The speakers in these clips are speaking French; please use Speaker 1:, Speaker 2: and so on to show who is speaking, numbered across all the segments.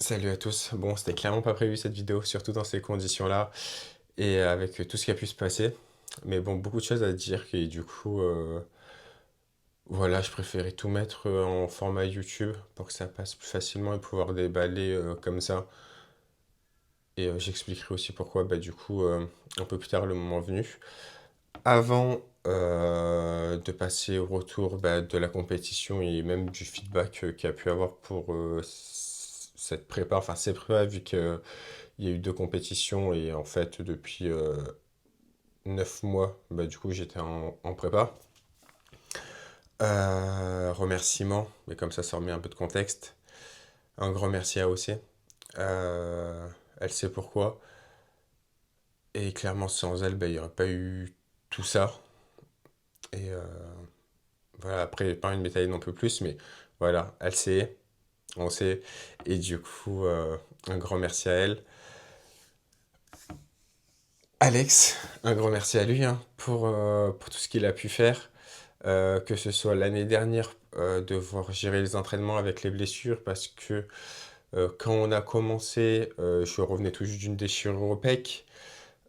Speaker 1: Salut à tous. Bon, c'était clairement pas prévu cette vidéo, surtout dans ces conditions-là et avec tout ce qui a pu se passer. Mais bon, beaucoup de choses à dire et du coup, voilà, je préférais tout mettre en format YouTube pour que ça passe plus facilement et pouvoir déballer comme ça. Et j'expliquerai aussi pourquoi, bah, du coup, un peu plus tard, le moment venu. Avant de passer au retour bah, de la compétition et même du feedback qu'il y a pu avoir pour cette prépa, enfin ces prépas, vu que il y a eu deux compétitions et en fait depuis 9 mois, bah, du coup j'étais en prépa. Remerciements, mais comme ça remet un peu de contexte. Un grand merci à OC. Elle sait pourquoi. Et clairement sans elle, bah, il n'y aurait pas eu tout ça. Et voilà, après, pas une médaille non plus plus, mais voilà, elle sait, on sait. Et du coup, un grand merci à elle. Alex, un grand merci à lui hein, pour tout ce qu'il a pu faire. Que ce soit l'année dernière, devoir gérer les entraînements avec les blessures, parce que quand on a commencé, je revenais tout juste d'une déchirure au pec.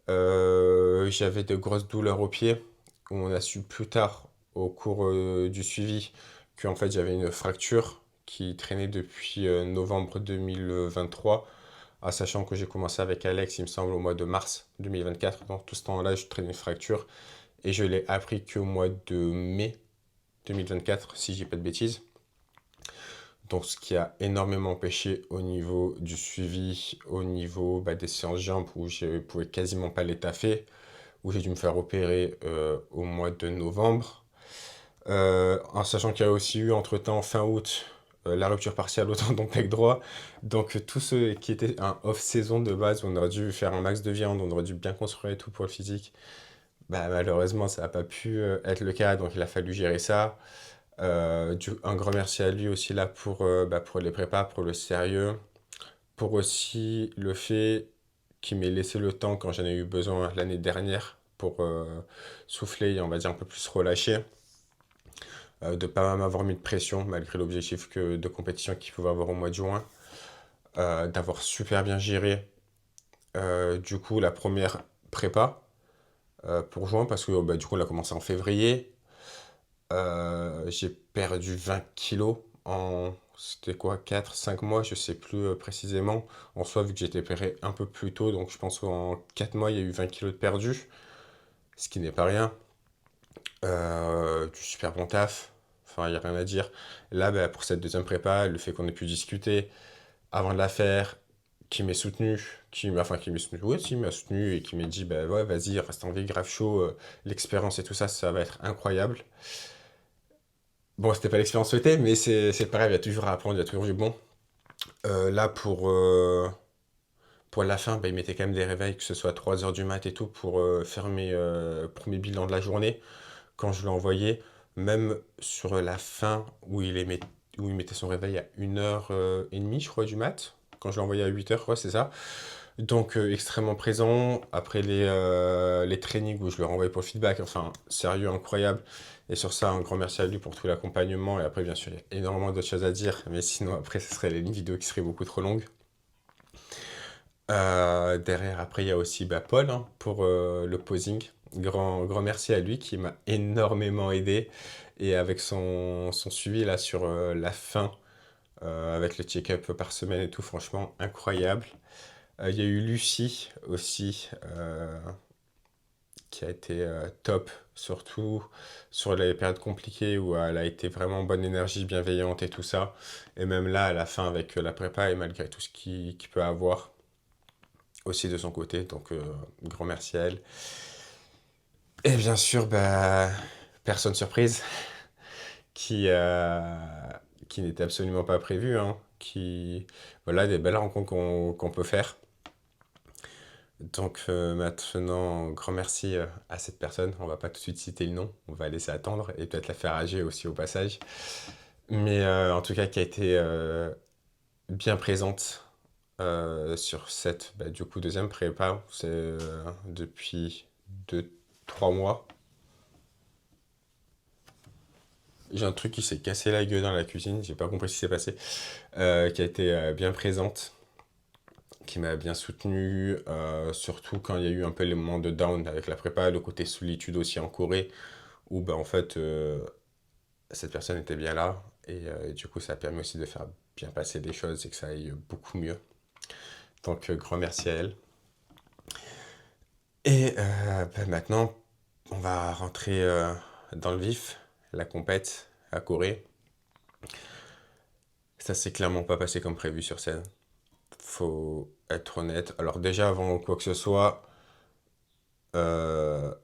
Speaker 1: J'avais de grosses douleurs aux pieds, où on a su plus tard, au cours du suivi, qu'en fait j'avais une fracture qui traînait depuis novembre 2023, en sachant que j'ai commencé avec Alex, il me semble, au mois de mars 2024. Dans tout ce temps-là, je traînais une fracture, et je l'ai appris qu'au mois de mai 2024, si j'ai pas de bêtises. Donc, ce qui a énormément empêché au niveau du suivi, au niveau bah, des séances jambes où je ne pouvais quasiment pas les taffer, où j'ai dû me faire opérer au mois de novembre. En sachant qu'il y a aussi eu entre-temps, fin août, la rupture partielle au tendon pec droit. Donc, tout ce qui était un off-saison de base, où on aurait dû faire un max de viande, on aurait dû bien construire et tout pour le physique, bah, malheureusement, ça n'a pas pu être le cas, donc il a fallu gérer ça. Un grand merci à lui aussi là bah, pour les prépas, pour le sérieux, pour aussi le fait qu'il m'ait laissé le temps quand j'en ai eu besoin l'année dernière pour souffler et on va dire un peu plus relâcher, de pas m'avoir mis de pression malgré l'objectif de compétition qu'il pouvait avoir au mois de juin, d'avoir super bien géré du coup la première prépa pour juin parce que bah, du coup on a commencé en février. J'ai perdu 20 kilos en, c'était quoi, 4 5 mois, je sais plus précisément. En soi, vu que j'étais opéré un peu plus tôt, donc je pense qu'en 4 mois, il y a eu 20 kilos de perdu, ce qui n'est pas rien. Du super bon taf, enfin, il n'y a rien à dire. Là, bah, pour cette deuxième prépa, le fait qu'on ait pu discuter avant de la faire, qui m'ait soutenu, qui m'ait soutenu, ouais, si, il m'a soutenu et qui m'a dit, bah ouais, vas-y, reste en vie, grave chaud, l'expérience et tout ça, ça va être incroyable. Bon, c'était pas l'expérience souhaitée, mais c'est pareil, il y a toujours à apprendre, il y a toujours du bon. Là, pour la fin, bah, il mettait quand même des réveils, que ce soit à 3 heures du mat et tout, pour faire mes premiers bilans de la journée. Quand je l'ai envoyé, même sur la fin, où il mettait son réveil à 1h30, je crois, du mat. Quand je l'ai envoyé à 8 heures, ouais, c'est ça. Donc, extrêmement présent. Après les trainings où je leur envoyé pour le feedback, enfin, sérieux, incroyable. Et sur ça, un grand merci à lui pour tout l'accompagnement. Et après, bien sûr, il y a énormément d'autres choses à dire. Mais sinon, après, ce serait une vidéo qui serait beaucoup trop longue. Derrière, après, il y a aussi bah, Paul hein, pour le posing. Grand merci à lui qui m'a énormément aidé. Et avec son suivi là sur la fin, avec le check-up par semaine et tout, franchement, incroyable. Il y a eu Lucie aussi, qui a été top, surtout sur les périodes compliquées où elle a été vraiment bonne énergie, bienveillante et tout ça. Et même là, à la fin, avec la prépa et malgré tout ce qu'il peut avoir aussi de son côté. Donc, grand merci à elle. Et bien sûr, bah, personne surprise qui, qui n'était absolument pas prévue. Hein, voilà, des belles rencontres qu'on peut faire. Donc maintenant, grand merci à cette personne. On va pas tout de suite citer le nom, on va laisser attendre et peut-être la faire âger aussi au passage. Mais en tout cas, qui a été bien présente sur cette, bah, du coup, deuxième prépa. C'est depuis 2 3 mois. J'ai un truc qui s'est cassé la gueule dans la cuisine, j'ai pas compris ce qui s'est passé, qui a été bien présente. qui m'a bien soutenu, surtout quand il y a eu un peu les moments de down avec la prépa, le côté solitude aussi en Corée, où ben, en fait, cette personne était bien là, et du coup, ça a permis aussi de faire bien passer les choses et que ça aille beaucoup mieux. Donc, grand merci à elle. Et ben, maintenant, on va rentrer dans le vif, la compète à Corée. Ça s'est clairement pas passé comme prévu sur scène. Faut être honnête. Alors déjà, avant quoi que ce soit, euh,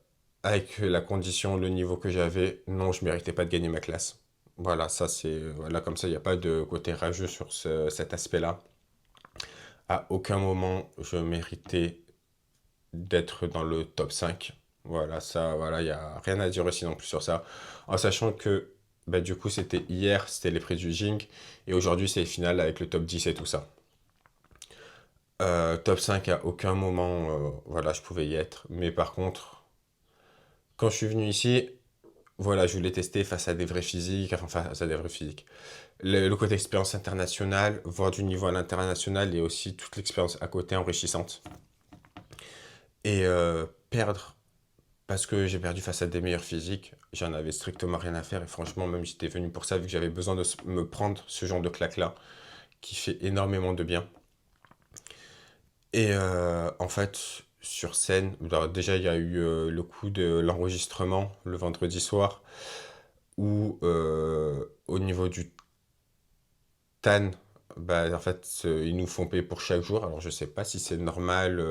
Speaker 1: avec la condition, le niveau que j'avais, non, je méritais pas de gagner ma classe. Voilà, ça c'est... Voilà, comme ça, il n'y a pas de côté rageux sur cet aspect-là. À aucun moment, je méritais d'être dans le top 5. Voilà, ça, voilà, il n'y a rien à dire aussi non plus sur ça. En sachant que, bah, du coup, c'était hier, c'était les prix du Jing, et aujourd'hui, c'est les finales avec le top 10 et tout ça. Top 5, à aucun moment, voilà, je pouvais y être. Mais par contre, quand je suis venu ici, voilà, je voulais tester face à des vrais physiques, enfin face à des vrais physiques. Le côté expérience internationale, voir du niveau à l'international et aussi toute l'expérience à côté enrichissante. Et perdre parce que j'ai perdu face à des meilleurs physiques, j'en avais strictement rien à faire et franchement, même j'étais venu pour ça vu que j'avais besoin de me prendre ce genre de claque-là qui fait énormément de bien. Et en fait, sur scène, alors déjà il y a eu le coup de l'enregistrement le vendredi soir où au niveau du TAN, bah, en fait, ils nous font payer pour chaque jour. Alors je sais pas si c'est normal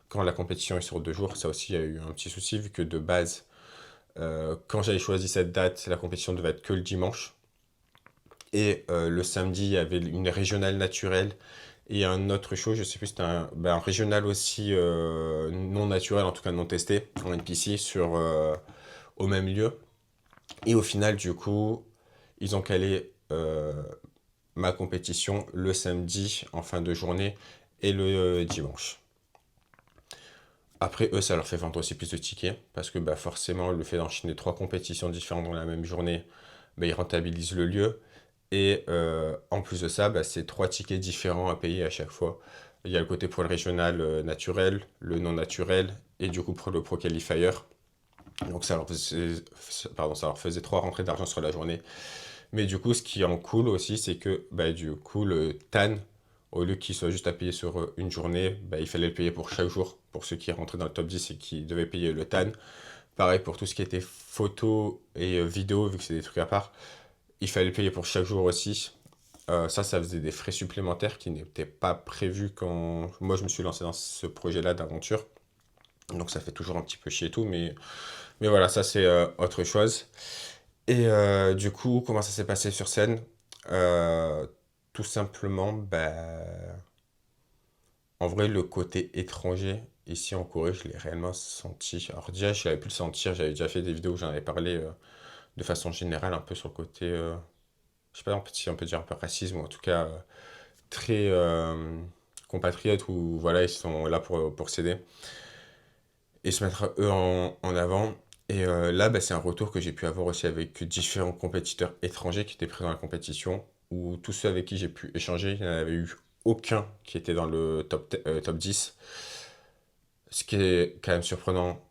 Speaker 1: quand la compétition est sur 2 jours. Ça aussi, il y a eu un petit souci vu que de base, quand j'avais choisi cette date, la compétition devait être que le dimanche. Et le samedi, il y avait une régionale naturelle et un autre show, je sais plus, c'était un régional aussi non naturel, en tout cas non testé, en NPC, au même lieu. Et au final, du coup, ils ont calé ma compétition le samedi en fin de journée et le dimanche. Après, eux, ça leur fait vendre aussi plus de tickets parce que bah, forcément, le fait d'enchaîner 3 compétitions différentes dans la même journée, bah, ils rentabilisent le lieu. Et en plus de ça, bah, c'est 3 tickets différents à payer à chaque fois. Il y a le côté pour le régional naturel, le non naturel et du coup pour le pro qualifier. Donc pardon, ça leur faisait 3 rentrées d'argent sur la journée. Mais du coup, ce qui en cool aussi, c'est que bah, du coup, le TAN, au lieu qu'il soit juste à payer sur une journée, bah, il fallait le payer pour chaque jour, pour ceux qui rentraient dans le top 10 et qui devaient payer le TAN. Pareil pour tout ce qui était photo et vidéo, vu que c'est des trucs à part, il fallait le payer pour chaque jour aussi. Ça faisait des frais supplémentaires qui n'étaient pas prévus quand moi je me suis lancé dans ce projet-là d'aventure. Donc ça fait toujours un petit peu chier et tout, mais voilà, ça c'est autre chose. Et du coup, comment ça s'est passé sur scène? Euh, Tout simplement, bah, en vrai, le côté étranger, ici en Corée, je l'ai réellement senti. Alors déjà, je l'avais pu le sentir, j'avais déjà fait des vidéos où j'en avais parlé de façon générale, un peu sur le côté, je sais pas si on peut dire un peu racisme, ou en tout cas très compatriotes, où voilà, ils sont là pour s'aider et se mettre eux en avant. Et là, bah, c'est un retour que j'ai pu avoir aussi avec différents compétiteurs étrangers qui étaient présents dans la compétition, où tous ceux avec qui j'ai pu échanger, il n'y en avait eu aucun qui était dans le top 10. Ce qui est quand même surprenant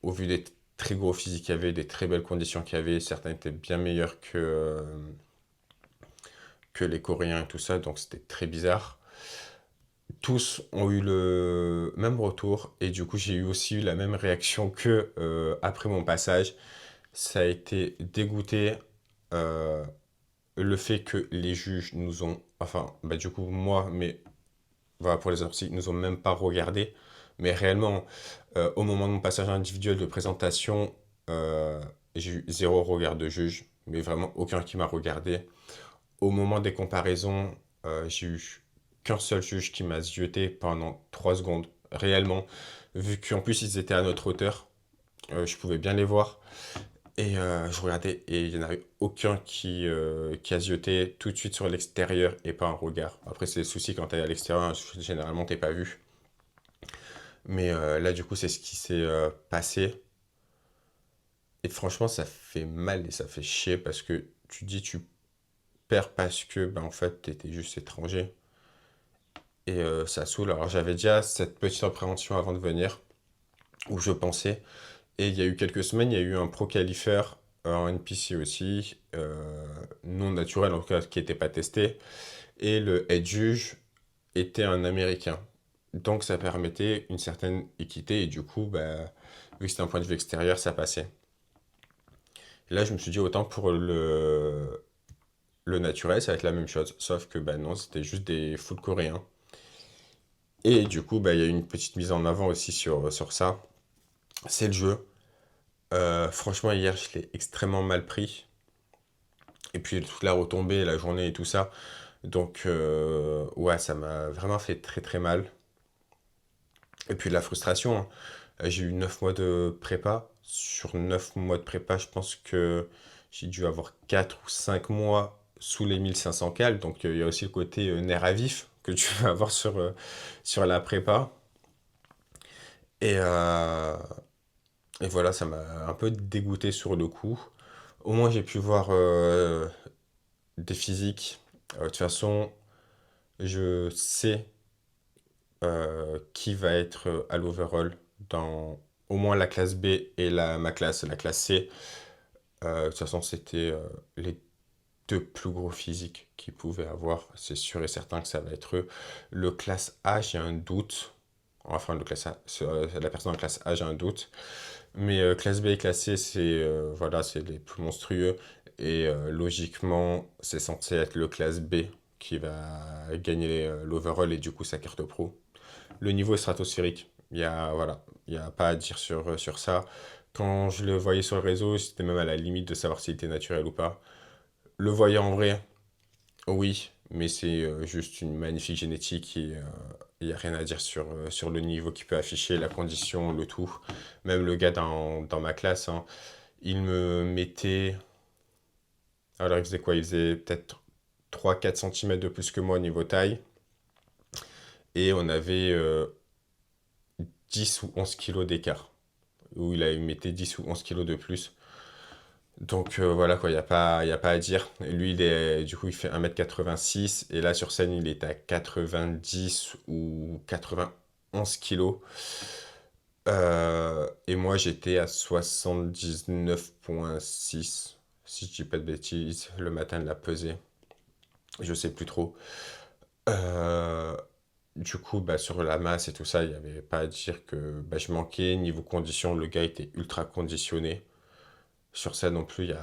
Speaker 1: au vu des très gros physiques qu'il y avait, des très belles conditions qu'il y avait. Certains étaient bien meilleurs que les Coréens et tout ça, donc c'était très bizarre. Tous ont eu le même retour et du coup j'ai eu aussi la même réaction que après mon passage. Ça a été dégoûté. euh, le fait que les juges nous ont, enfin, bah, du coup, moi, mais voilà, pour les autres aussi, nous ont même pas regardé. Mais réellement, au moment de mon passage individuel de présentation, euh, j'ai eu zéro regard de juge, mais vraiment aucun qui m'a regardé. Au moment des comparaisons, j'ai eu qu'un seul juge qui m'a zioté pendant 3 secondes, réellement, vu qu'en plus ils étaient à notre hauteur, je pouvais bien les voir. Et je regardais et il n'y en avait aucun qui a zioté tout de suite sur l'extérieur et pas un regard. Après, c'est le souci quand tu es à l'extérieur, généralement t'es pas vu. Mais là, du coup, c'est ce qui s'est passé. Et franchement, ça fait mal et ça fait chier parce que tu dis tu perds parce que, ben, en fait, t'étais juste étranger. et ça saoule. Alors j'avais déjà cette petite appréhension avant de venir, où je pensais, et il y a eu quelques semaines, il y a eu un pro qualifier en NPC aussi, non naturel en tout cas, qui n'était pas testé, et le head juge était un Américain. Donc ça permettait une certaine équité, et du coup, bah, vu que c'était un point de vue extérieur, ça passait. Et là, je me suis dit, autant pour le naturel, ça va être la même chose, sauf que bah non, c'était juste des full coréens. Et du coup, bah, il y a eu une petite mise en avant aussi sur ça. C'est le jeu. Franchement, hier, je l'ai extrêmement mal pris. Et puis, toute la retombée, la journée et tout ça. Donc, ouais, ça m'a vraiment fait très très mal. Et puis, de la frustration, hein. J'ai eu 9 mois de prépa. Sur 9 mois de prépa, je pense que j'ai dû avoir 4 ou 5 mois sous les 1500 cales. Donc, il y a aussi le côté nerf à vif que tu vas avoir sur la prépa. Et, et voilà, ça m'a un peu dégoûté sur le coup. Au moins, j'ai pu voir des physiques. De toute façon, je sais qui va être à l'overall dans au moins la classe B et ma classe, la classe C. De toute façon, c'était les deux plus gros physiques qu'ils pouvaient avoir. C'est sûr et certain que ça va être eux. Le classe A, j'ai un doute. Enfin, le classe A, la personne en classe A, j'ai un doute. Mais classe B et classe C, voilà, c'est les plus monstrueux. Et logiquement, c'est censé être le classe B qui va gagner l'overall et du coup sa carte pro. Le niveau est stratosphérique. Voilà, il y a pas à dire sur ça. Quand je le voyais sur le réseau, c'était même à la limite de savoir s'il était naturel ou pas. Le voyant en vrai, oui, mais c'est juste une magnifique génétique et il n'y a rien à dire sur le niveau qu'il peut afficher, la condition, le tout. Même le gars dans ma classe, hein, il me mettait. Alors, il faisait quoi? Il faisait peut-être 3 4 cm de plus que moi au niveau taille. Et on avait 10 ou 11 kilos d'écart. Où il mettait 10 ou 11 kilos de plus. Donc voilà quoi, y a pas à dire. Lui, du coup, il fait 1,86 m. Et là, sur scène, il est à 90 ou 91 kilos. Et moi, j'étais à 79,6. Si je dis pas de bêtises, le matin de la pesée. Je sais plus trop. Euh, du coup, bah, sur la masse et tout ça, il n'y avait pas à dire que bah, je manquais. Niveau condition, le gars était ultra conditionné. Sur ça non plus, il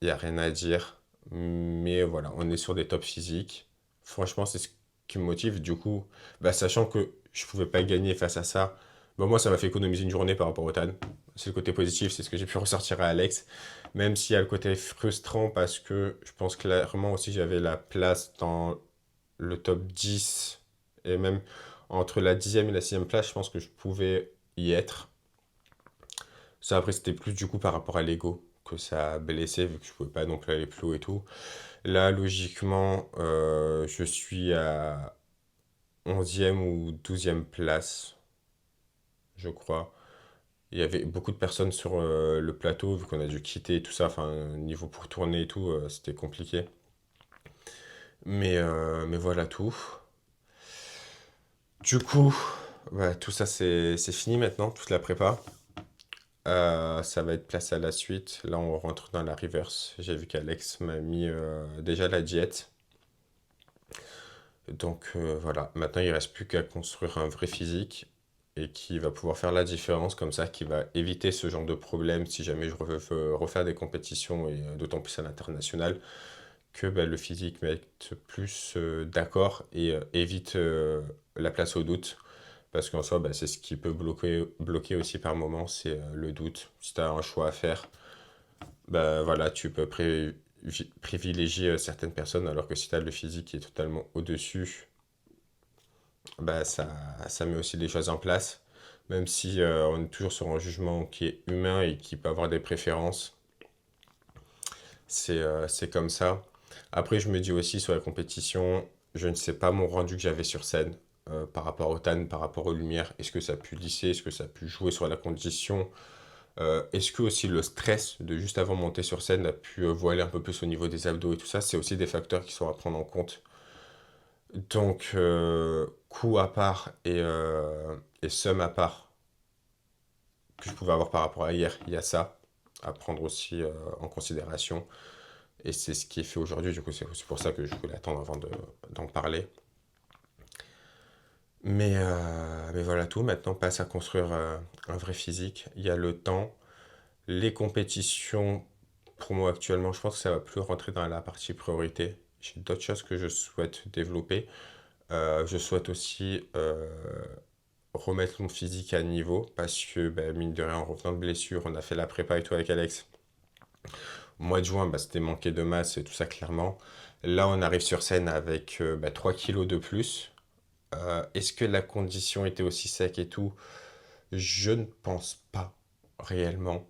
Speaker 1: y a rien à dire. Mais voilà, on est sur des tops physiques. Franchement, c'est ce qui me motive. Du coup, bah, sachant que je pouvais pas gagner face à ça, bah, moi, ça m'a fait économiser une journée par rapport au TAN. C'est le côté positif, c'est ce que j'ai pu ressortir à Alex. Même s'il y a le côté frustrant parce que je pense clairement aussi j'avais la place dans le top 10 et même entre la 10e et la 6e place, je pense que je pouvais y être. Ça, après, c'était plus du coup par rapport à l'ego que ça a blessé, vu que je pouvais pas non plus aller plus haut et tout. Là, logiquement, je suis à 11e ou 12e place, je crois. Il y avait beaucoup de personnes sur le plateau, vu qu'on a dû quitter et tout ça. Enfin, niveau pour tourner et tout, c'était compliqué. Mais voilà tout. Du coup, ouais, tout ça, c'est fini maintenant, toute la prépa. Ça va être placé à la suite. Là, on rentre dans la reverse. J'ai vu qu'Alex m'a mis déjà la diète. Donc voilà, maintenant il reste plus qu'à construire un vrai physique et qui va pouvoir faire la différence comme ça, qui va éviter ce genre de problème si jamais je veux refaire des compétitions et d'autant plus à l'international, que bah, le physique mette plus d'accord et évite la place au doute. Parce qu'en soi, bah, c'est ce qui peut bloquer aussi par moment, c'est le doute. Si tu as un choix à faire, bah voilà, tu peux privilégier certaines personnes, alors que si tu as le physique qui est totalement au-dessus, bah ça met aussi des choses en place. Même si on est toujours sur un jugement qui est humain et qui peut avoir des préférences, c'est comme ça. Après, je me dis aussi sur la compétition, je ne sais pas mon rendu que j'avais sur scène par rapport au TAN, par rapport aux lumières. Est-ce que ça a pu lisser? Est-ce que ça a pu jouer sur la condition? Est-ce que aussi le stress de juste avant de monter sur scène a pu voiler un peu plus au niveau des abdos et tout ça? C'est aussi des facteurs qui sont à prendre en compte. Donc, coût à part et somme à part que je pouvais avoir par rapport à hier, il y a ça à prendre aussi en considération. Et c'est ce qui est fait aujourd'hui. Du coup, c'est aussi pour ça que je voulais attendre avant d'en parler. Mais voilà tout. Maintenant, on passe à construire un vrai physique. Il y a le temps. Les compétitions, pour moi actuellement, je pense que ça va plus rentrer dans la partie priorité. J'ai d'autres choses que je souhaite développer. Je souhaite aussi remettre mon physique à niveau parce que, ben, mine de rien, en revenant de blessure, on a fait la prépa et tout avec Alex. Au mois de juin, bah, c'était manqué de masse et tout ça, clairement. Là, on arrive sur scène avec 3 kilos de plus. Est-ce que la condition était aussi sec et tout? Je ne pense pas réellement.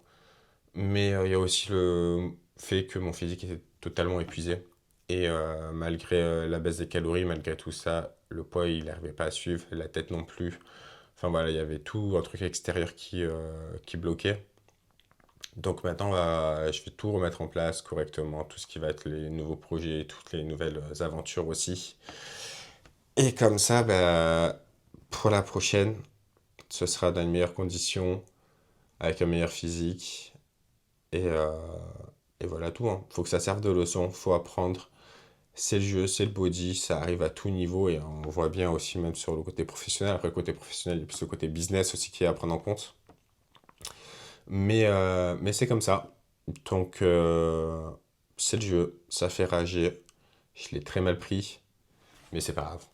Speaker 1: Mais il y a aussi le fait que mon physique était totalement épuisé. Et malgré la baisse des calories, malgré tout ça, le poids, il n'arrivait pas à suivre, la tête non plus. Enfin voilà, il y avait tout un truc extérieur qui bloquait. Donc maintenant, je vais tout remettre en place correctement, tout ce qui va être les nouveaux projets, toutes les nouvelles aventures aussi. Et comme ça, bah, pour la prochaine, ce sera dans une meilleure condition, avec un meilleur physique. Et, euh, et voilà tout, hein. Faut que ça serve de leçon, faut apprendre. C'est le jeu, c'est le body, ça arrive à tout niveau et on voit bien aussi même sur le côté professionnel. Après, le côté professionnel, il y a plus le côté business aussi qui est à prendre en compte. Mais c'est comme ça. Donc, c'est le jeu, ça fait rager. Je l'ai très mal pris, mais c'est pas grave.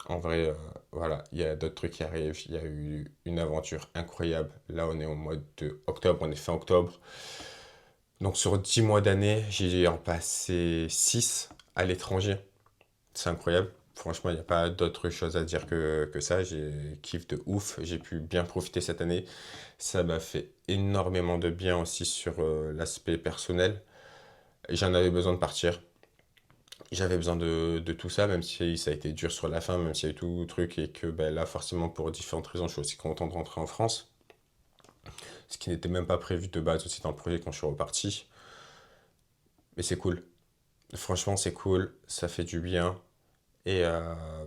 Speaker 1: En vrai, voilà, il y a d'autres trucs qui arrivent. Il y a eu une aventure incroyable. Là, on est au mois de octobre, on est fin octobre. Donc, sur 10 mois d'année, j'ai en passé 6 à l'étranger. C'est incroyable. Franchement, il n'y a pas d'autre chose à dire que ça. J'ai kiff de ouf. J'ai pu bien profiter cette année. Ça m'a fait énormément de bien aussi sur l'aspect personnel. J'en avais besoin de partir. J'avais besoin de tout ça, même si ça a été dur sur la fin, même s'il y a eu tout le truc et que ben, là, forcément, pour différentes raisons, je suis aussi content de rentrer en France. Ce qui n'était même pas prévu de base aussi dans le projet quand je suis reparti. Mais c'est cool. Franchement, c'est cool. Ça fait du bien. Et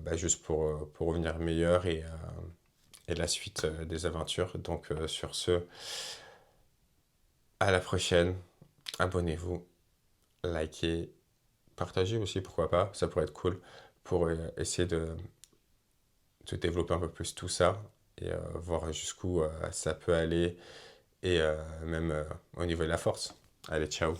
Speaker 1: bah, juste pour revenir meilleur et la suite des aventures. Donc sur ce, à la prochaine. Abonnez-vous, likez, partagez aussi, pourquoi pas. Ça pourrait être cool pour essayer de développer un peu plus tout ça et voir jusqu'où ça peut aller et même au niveau de la force. Allez, ciao.